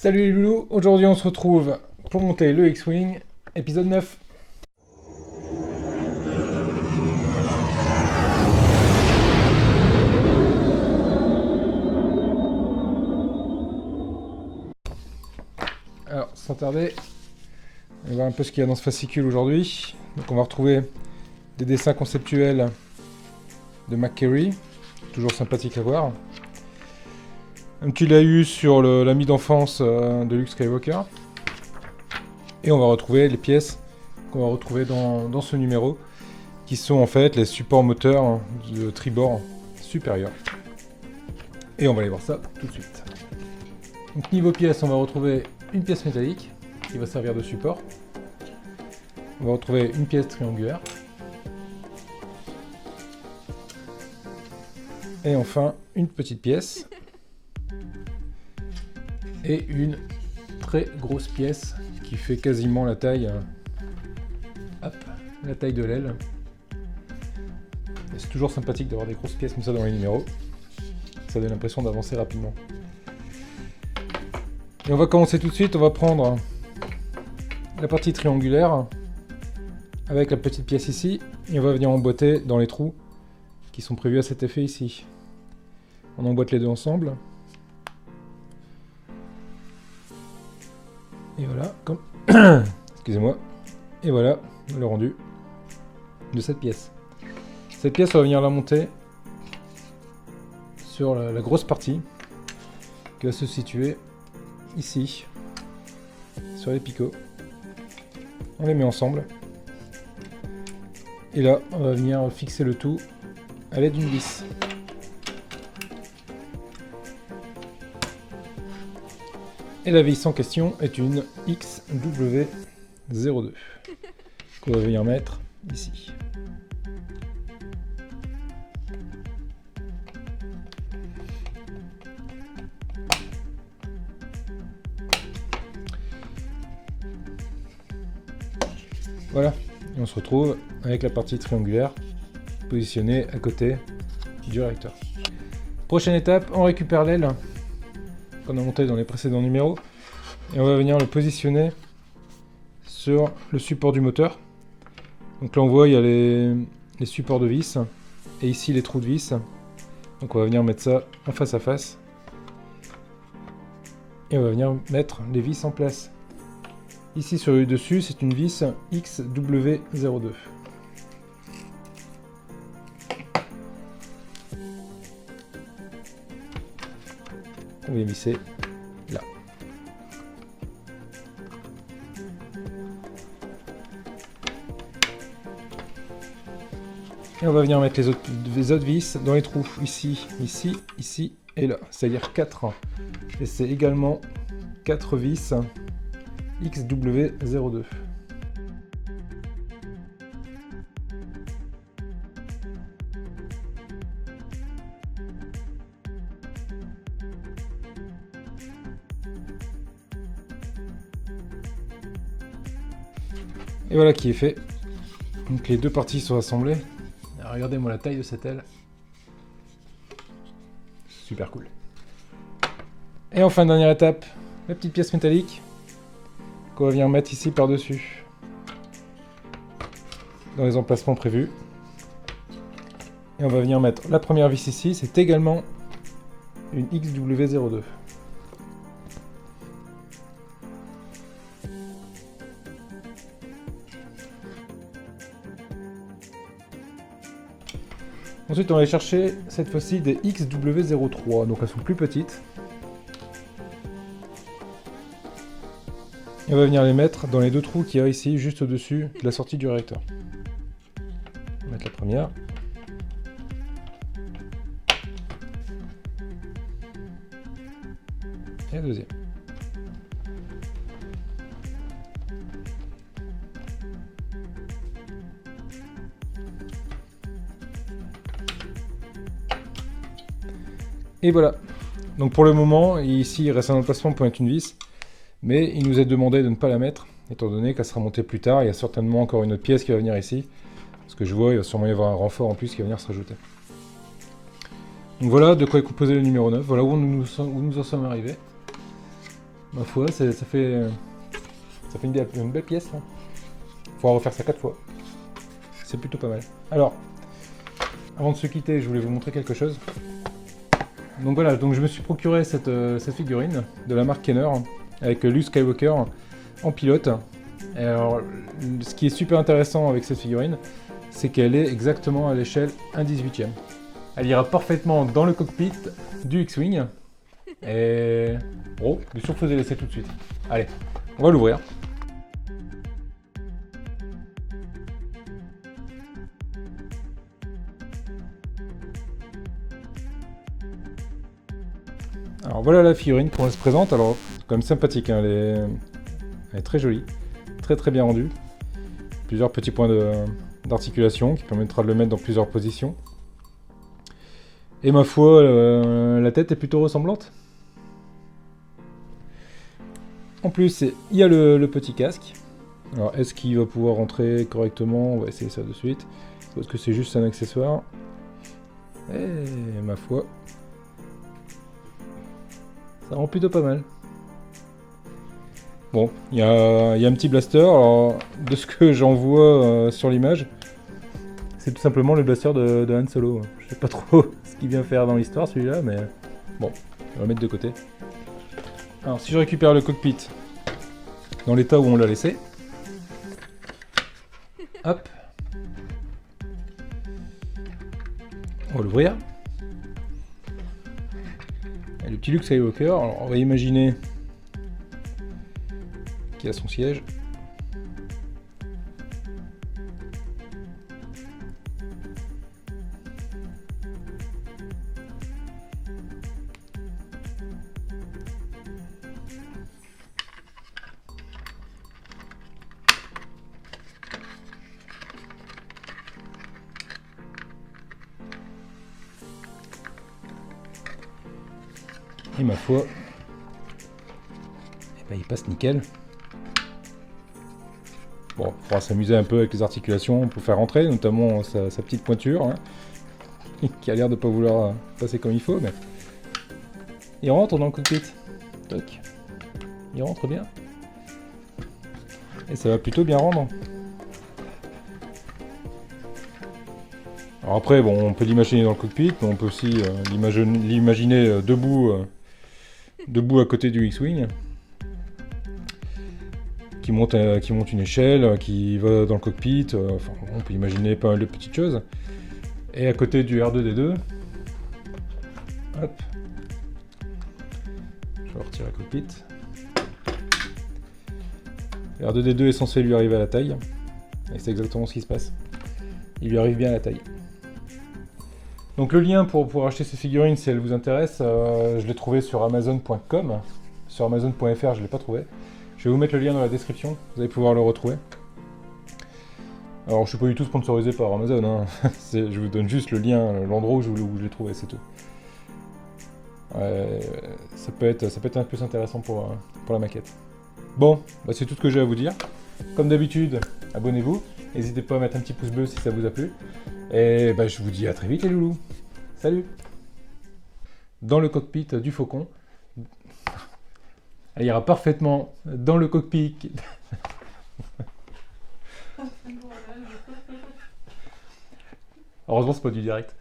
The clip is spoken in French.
Salut les loulous, aujourd'hui on se retrouve pour monter le X-Wing, épisode 9. Alors, sans tarder, on va voir un peu ce qu'il y a dans ce fascicule aujourd'hui. Donc on va retrouver des dessins conceptuels de McCary, toujours sympathique à voir. Un petit laïus sur l'ami d'enfance de Luke Skywalker. Et on va retrouver les pièces qu'on va retrouver dans ce numéro, qui sont en fait les supports moteurs de tribord supérieur. Et on va aller voir ça tout de suite. Donc niveau pièces, on va retrouver une pièce métallique qui va servir de support. On va retrouver une pièce triangulaire. Et enfin, une petite pièce. Et une très grosse pièce qui fait quasiment la taille, la taille de l'aile. C'est toujours sympathique d'avoir des grosses pièces comme ça dans les numéros. Ça donne l'impression d'avancer rapidement. Et on va commencer tout de suite, on va prendre la partie triangulaire avec la petite pièce ici, et on va venir emboîter dans les trous qui sont prévus à cet effet ici. On emboîte les deux ensemble. Et voilà, comme... excusez-moi. Et voilà le rendu de cette pièce. Cette pièce, on va venir la monter sur la grosse partie qui va se situer ici, sur les picots. On les met ensemble. Et là, on va venir fixer le tout à l'aide d'une vis. Et la vis en question est une XW02 qu'on va venir mettre ici. Voilà, et on se retrouve avec la partie triangulaire positionnée à côté du réacteur. Prochaine étape, on récupère l'aile qu'on a monté dans les précédents numéros et on va venir le positionner sur le support du moteur. Donc là on voit il y a les supports de vis et ici les trous de vis. Donc on va venir mettre ça en face à face et on va venir mettre les vis en place. Ici sur le dessus c'est une vis XW02. On vient visser là. Et on va venir mettre les autres vis dans les trous, ici, ici, ici et là. C'est-à-dire 4. Et c'est également 4 vis XW02. Et voilà qui est fait. Donc les deux parties sont assemblées. Alors, regardez-moi la taille de cette aile. Super cool. Et enfin, dernière étape, la petite pièce métallique qu'on va venir mettre ici par-dessus. Dans les emplacements prévus. Et on va venir mettre la première vis ici. C'est également une XW02. Ensuite, on va aller chercher cette fois-ci des XW03, donc elles sont plus petites. Et on va venir les mettre dans les deux trous qu'il y a ici, juste au-dessus de la sortie du réacteur. On va mettre la première. Et la deuxième. Et voilà. Donc pour le moment, ici il reste un emplacement pour mettre une vis, mais il nous est demandé de ne pas la mettre, étant donné qu'elle sera montée plus tard. Il y a certainement encore une autre pièce qui va venir ici, parce que je vois, il va sûrement y avoir un renfort en plus qui va venir se rajouter. Donc voilà de quoi est composé le numéro 9, voilà où nous en sommes arrivés. Ma foi, ça fait une belle pièce. Là. Faudra refaire ça 4 fois. C'est plutôt pas mal. Alors, avant de se quitter, je voulais vous montrer quelque chose. Donc voilà, donc je me suis procuré cette figurine de la marque Kenner avec Luke Skywalker en pilote. Et alors, ce qui est super intéressant avec cette figurine, c'est qu'elle est exactement à l'échelle 1/18e. Elle ira parfaitement dans le cockpit du X-Wing. Et... Oh, bien sûr, faut les laisser tout de suite. Allez, on va l'ouvrir. Alors voilà la figurine, comment elle se présente. Alors, c'est quand même sympathique, hein. Elle est très jolie, très bien rendue. Plusieurs petits points d'articulation qui permettra de le mettre dans plusieurs positions. Et ma foi, la tête est plutôt ressemblante. En plus, il y a le petit casque. Alors, est-ce qu'il va pouvoir rentrer correctement? On va essayer ça de suite. Parce que c'est juste un accessoire. Et ma foi, ça rend plutôt pas mal. Bon, il y a un petit blaster. Alors, de ce que j'en vois sur l'image, c'est tout simplement le blaster de Han Solo. Je sais pas trop ce qu'il vient faire dans l'histoire celui-là, mais bon, on va le mettre de côté. Alors, si je récupère le cockpit dans l'état où on l'a laissé, hop, on va l'ouvrir. Le petit Luke Skywalker, alors on va imaginer qu'il a son siège. Et ma foi, eh ben, il passe nickel. Bon, il faudra s'amuser un peu avec les articulations pour faire rentrer, notamment sa petite pointure, hein, qui a l'air de pas vouloir passer comme il faut, mais il rentre dans le cockpit. Toc. Il rentre bien. Et ça va plutôt bien rendre. Alors après, bon, on peut l'imaginer dans le cockpit, mais on peut aussi l'imaginer debout à côté du X-Wing, qui monte une échelle, qui va dans le cockpit, enfin, on peut imaginer pas mal de petites choses. Et à côté du R2-D2, hop, je vais retirer le cockpit. Le R2-D2 est censé lui arriver à la taille, et c'est exactement ce qui se passe. Il lui arrive bien à la taille. Donc le lien pour pouvoir acheter ces figurines, si elles vous intéressent, je l'ai trouvé sur Amazon.com. Sur Amazon.fr, je ne l'ai pas trouvé. Je vais vous mettre le lien dans la description, vous allez pouvoir le retrouver. Alors je ne suis pas du tout sponsorisé par Amazon, hein. Je vous donne juste le lien, l'endroit où je l'ai trouvé, c'est tout. Ça peut être un peu plus intéressant pour la maquette. Bon, bah c'est tout ce que j'ai à vous dire. Comme d'habitude, abonnez-vous. N'hésitez pas à mettre un petit pouce bleu si ça vous a plu. Et bah, je vous dis à très vite les loulous. Salut! Dans le cockpit du Faucon. Elle ira parfaitement dans le cockpit. Heureusement, c'est pas du direct.